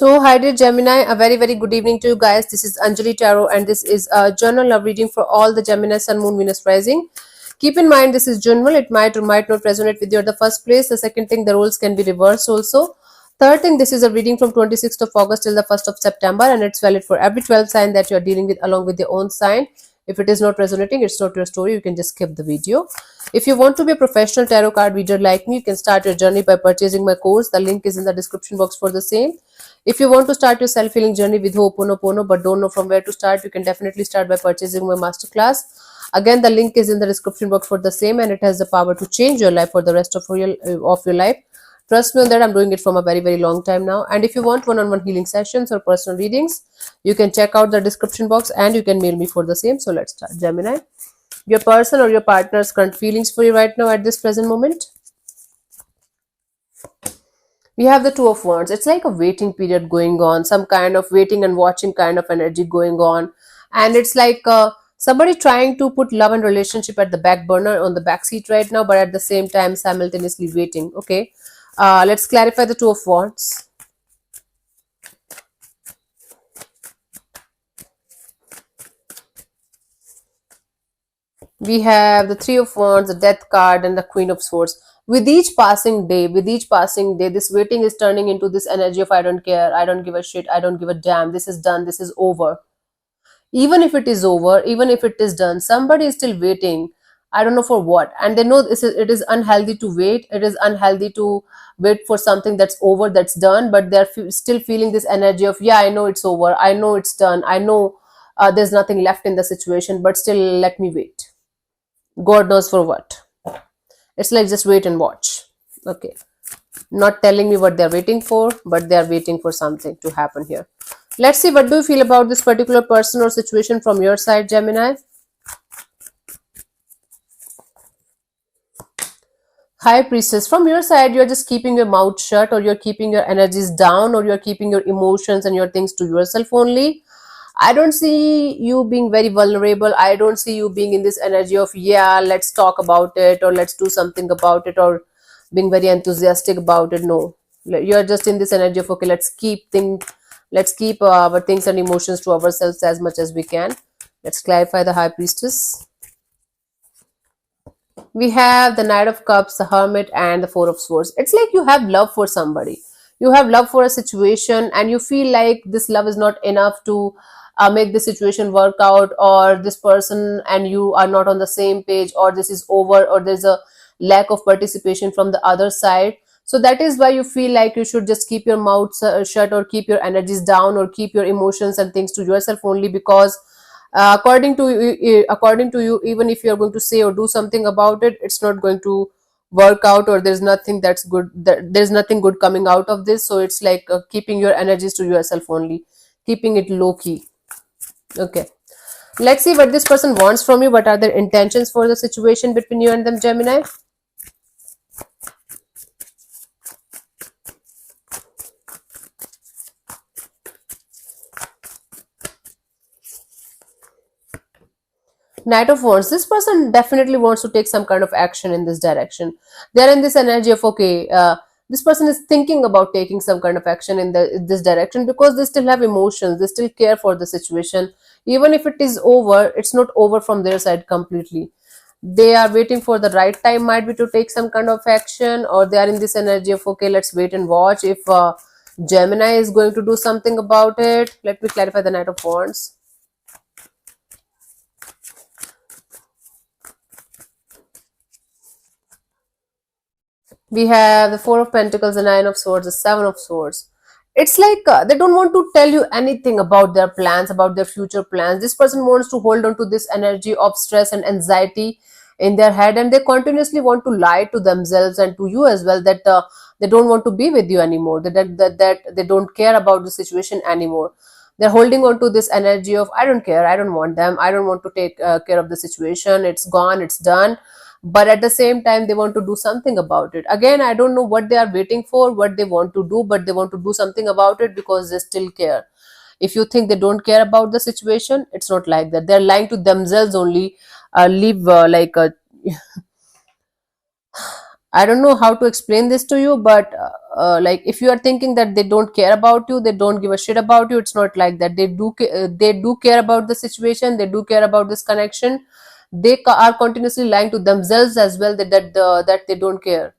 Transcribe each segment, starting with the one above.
So, hi dear Gemini, a very good evening to you guys. This is Anjali Tarot, and this is a general love reading for all the Gemini Sun, Moon, Venus rising. Keep in mind this is general; it might or might not resonate with you at the first place. The second thing, the roles can be reversed also. Third thing, this is a reading from 26th of August till the 1st of September, and it's valid for every 12 sign that you are dealing with along with your own sign. If it is not resonating, it's not your story. You can just skip the video. If you want to be a professional tarot card reader like me, you can start your journey by purchasing my course. The link is in the description box for the same. If you want to start your self-healing journey with Ho'oponopono but don't know from where to start, you can definitely start by purchasing my masterclass. Again, the link is in the description box for the same, and it has the power to change your life for the rest of your life. Trust me on that. I'm doing it from a very long time now. And if you want one-on-one healing sessions or personal readings, you can check out the description box and you can mail me for the same. So let's start. Gemini, your person or your partner's current feelings for you right now at this present moment. We have the Two of Wands. It's like a waiting period going on, some kind of waiting and watching kind of energy going on. And it's like somebody trying to put love and relationship at the back burner on the back seat right now, but at the same time simultaneously waiting. Okay. Let's clarify the Two of Wands. We have the Three of Wands, the Death card, and the Queen of Swords. With each passing day, this waiting is turning into this energy of I don't care, I don't give a shit, I don't give a damn, this is done, this is over. Even if it is over, even if it is done, somebody is still waiting. I don't know for what. And they know it is unhealthy to wait. It is unhealthy to wait for something that's over, that's done, but they're still feeling this energy of, yeah, I know it's over, I know it's done, I know there's nothing left in the situation, but still let me wait. God knows for what. It's like just wait and watch. Okay. Not telling me what they're waiting for, but they're waiting for something to happen here. Let's see, what do you feel about this particular person or situation from your side, Gemini? High Priestess, from your side, you're just keeping your mouth shut, or you're keeping your energies down, or you're keeping your emotions and your things to yourself only. I don't see you being very vulnerable. I don't see you being in this energy of, yeah, let's talk about it, or let's do something about it, or being very enthusiastic about it. No, you're just in this energy of, okay, let's keep our things and emotions to ourselves as much as we can. Let's clarify the High Priestess. We have the Knight of Cups, the Hermit, and the Four of Swords. It's like you have love for somebody. You have love for a situation, and you feel like this love is not enough to make the situation work out, or this person and you are not on the same page, or this is over, or there's a lack of participation from the other side. So that is why you feel like you should just keep your mouth shut, or keep your energies down, or keep your emotions and things to yourself only, because according to you, even if you're going to say or do something about it, it's not going to work out, or there's nothing that's good, there's nothing good coming out of this. So it's like keeping your energies to yourself only, keeping it low key. Okay, let's see what this person wants from you. What are their intentions for the situation between you and them, Gemini? Knight of Wands. This person definitely wants to take some kind of action in this direction. They're in this energy of, okay, this person is thinking about taking some kind of action in this direction, because they still have emotions, they still care for the situation. Even if it is over, it's not over from their side completely. They are waiting for the right time, might be, to take some kind of action, or they are in this energy of, okay, let's wait and watch if Gemini is going to do something about it. Let me clarify the Knight of Wands. We have the Four of Pentacles, the Nine of Swords, the Seven of Swords. It's like they don't want to tell you anything about their plans, about their future plans. This person wants to hold on to this energy of stress and anxiety in their head, and they continuously want to lie to themselves and to you as well, that they don't want to be with you anymore, that they don't care about the situation anymore. They're holding on to this energy of, I don't care, I don't want them, I don't want to take care of the situation, it's gone, it's done. But at the same time, they want to do something about it. Again, I don't know what they are waiting for, what they want to do, but they want to do something about it because they still care. If you think they don't care about the situation, it's not like that. They're lying to themselves only. Live like a I don't know how to explain this to you, but like if you are thinking that they don't care about you, they don't give a shit about you, it's not like that. They do care about the situation. They do care about this connection. Are continuously lying to themselves as well that they don't care,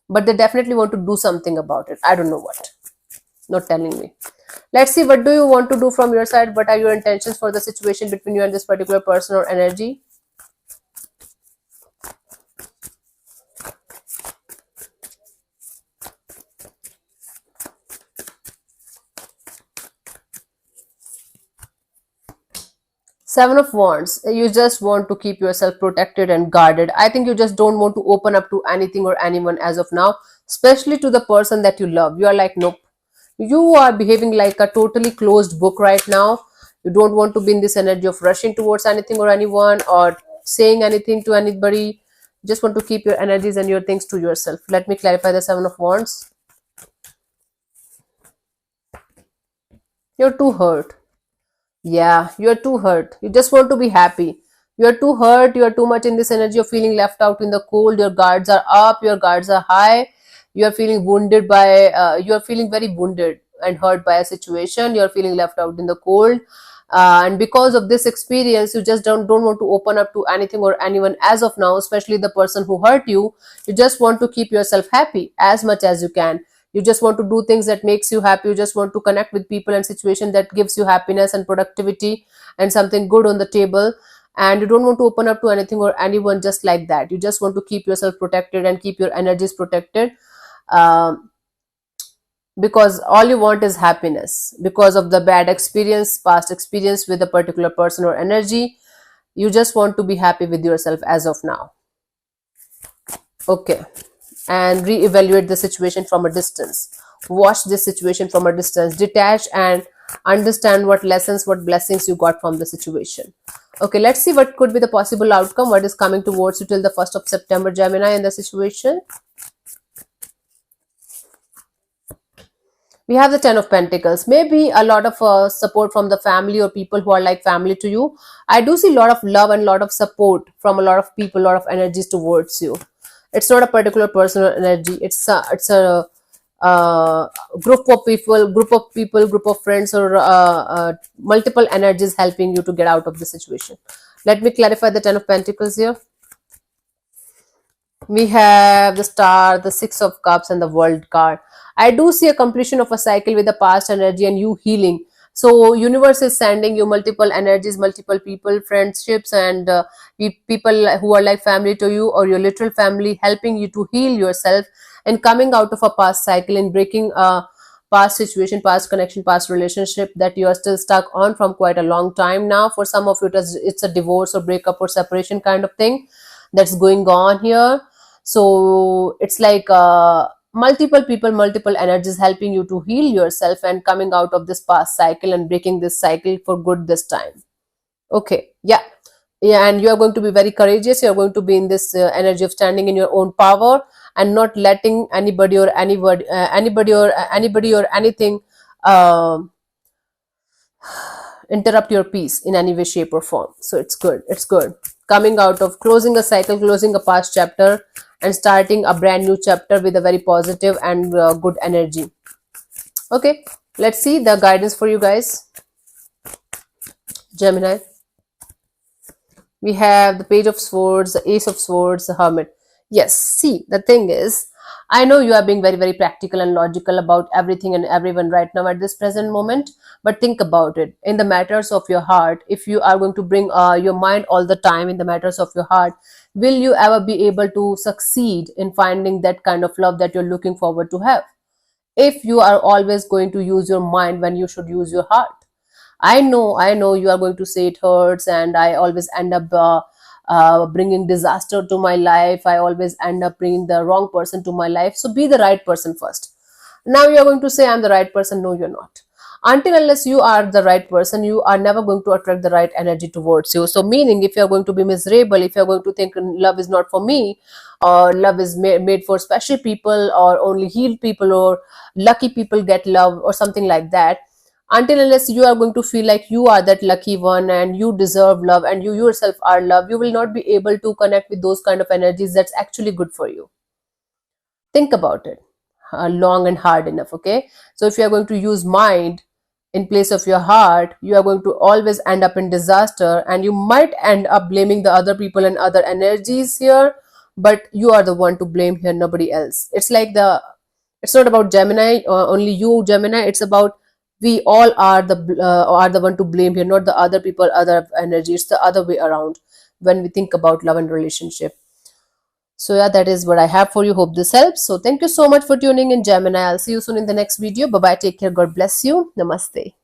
but they definitely want to do something about it. I don't know what. Not telling me. Let's see, what do you want to do from your side? What are your intentions for the situation between you and this particular person or energy? Seven of Wands. You just want to keep yourself protected and guarded. I think you just don't want to open up to anything or anyone as of now, especially to the person that you love. You are like, nope. You are behaving like a totally closed book right now. You don't want to be in this energy of rushing towards anything or anyone or saying anything to anybody. You just want to keep your energies and your things to yourself. Let me clarify the Seven of Wands. You're too hurt. Yeah, you're too hurt. You just want to be happy. You're too hurt. You're too much in this energy of feeling left out in the cold. Your guards are up. Your guards are high. You're feeling wounded by, you're feeling very wounded and hurt by a situation. You're feeling left out in the cold. And because of this experience, you just don't want to open up to anything or anyone as of now, especially the person who hurt you. You just want to keep yourself happy as much as you can. You just want to do things that makes you happy. You just want to connect with people and situation that gives you happiness and productivity and something good on the table, and you don't want to open up to anything or anyone just like that. You just want to keep yourself protected and keep your energies protected, um, because all you want is happiness because of the bad experience, past experience with a particular person or energy. You just want to be happy with yourself as of now. Okay, and reevaluate the situation from a distance. Watch this situation from a distance, detach and understand what lessons, what blessings you got from the situation. Okay, let's see what could be the possible outcome, what is coming towards you till the 1st of September, Gemini, in the situation. We have the Ten of Pentacles. Maybe a lot of support from the family or people who are like family to you. I do see a lot of love and a lot of support from a lot of people, a lot of energies towards you. It's not a particular personal energy. It's a group of friends, or multiple energies helping you to get out of the situation. Let me clarify the Ten of Pentacles here. We have the Star, the Six of Cups, and the World card. I do see a completion of a cycle with the past energy and you healing. So universe is sending you multiple energies, multiple people, friendships, and people who are like family to you or your literal family, helping you to heal yourself and coming out of a past cycle and breaking a past situation, past connection, past relationship that you are still stuck on from quite a long time now. For some of you, it's a divorce or breakup or separation kind of thing that's going on here. So it's like multiple people, multiple energies helping you to heal yourself and coming out of this past cycle and breaking this cycle for good this time. Okay, yeah. Yeah, and you are going to be very courageous. You are going to be in this energy of standing in your own power and not letting anybody or anything um interrupt your peace in any way, shape, or form. So it's good. It's good. Coming out of closing a cycle, closing a past chapter, and starting a brand new chapter with a very positive and good energy. Okay, let's see the guidance for you guys, Gemini. We have the Page of Swords, the Ace of Swords, the Hermit. Yes, see, the thing is, I know you are being very, very practical and logical about everything and everyone right now at this present moment, but think about it. In the matters of your heart, if you are going to bring your mind all the time in the matters of your heart, will you ever be able to succeed in finding that kind of love that you're looking forward to have? If you are always going to use your mind when you should use your heart. I know you are going to say it hurts, and I always end up bringing disaster to my life. I always end up bringing the wrong person to my life. So be the right person first. Now you are going to say, I'm the right person. No, you're not. Until unless you are the right person, you are never going to attract the right energy towards you. So meaning, if you're going to be miserable, if you're going to think love is not for me, or love is made for special people, or only healed people, or lucky people get love, or something like that, until unless you are going to feel like you are that lucky one and you deserve love and you yourself are love, you will not be able to connect with those kind of energies that's actually good for you. think about it long and hard enough. Okay, so if you are going to use mind in place of your heart, you are going to always end up in disaster, and you might end up blaming the other people and other energies here, but you are the one to blame here, nobody else. It's not about Gemini, only you Gemini. It's about we all are the one to blame here, not the other people, other energy. It's the other way around when we think about love and relationship. So yeah, that is what I have for you. Hope this helps. So thank you so much for tuning in, Gemini. I'll see you soon in the next video. Bye bye. Take care. God bless you. Namaste.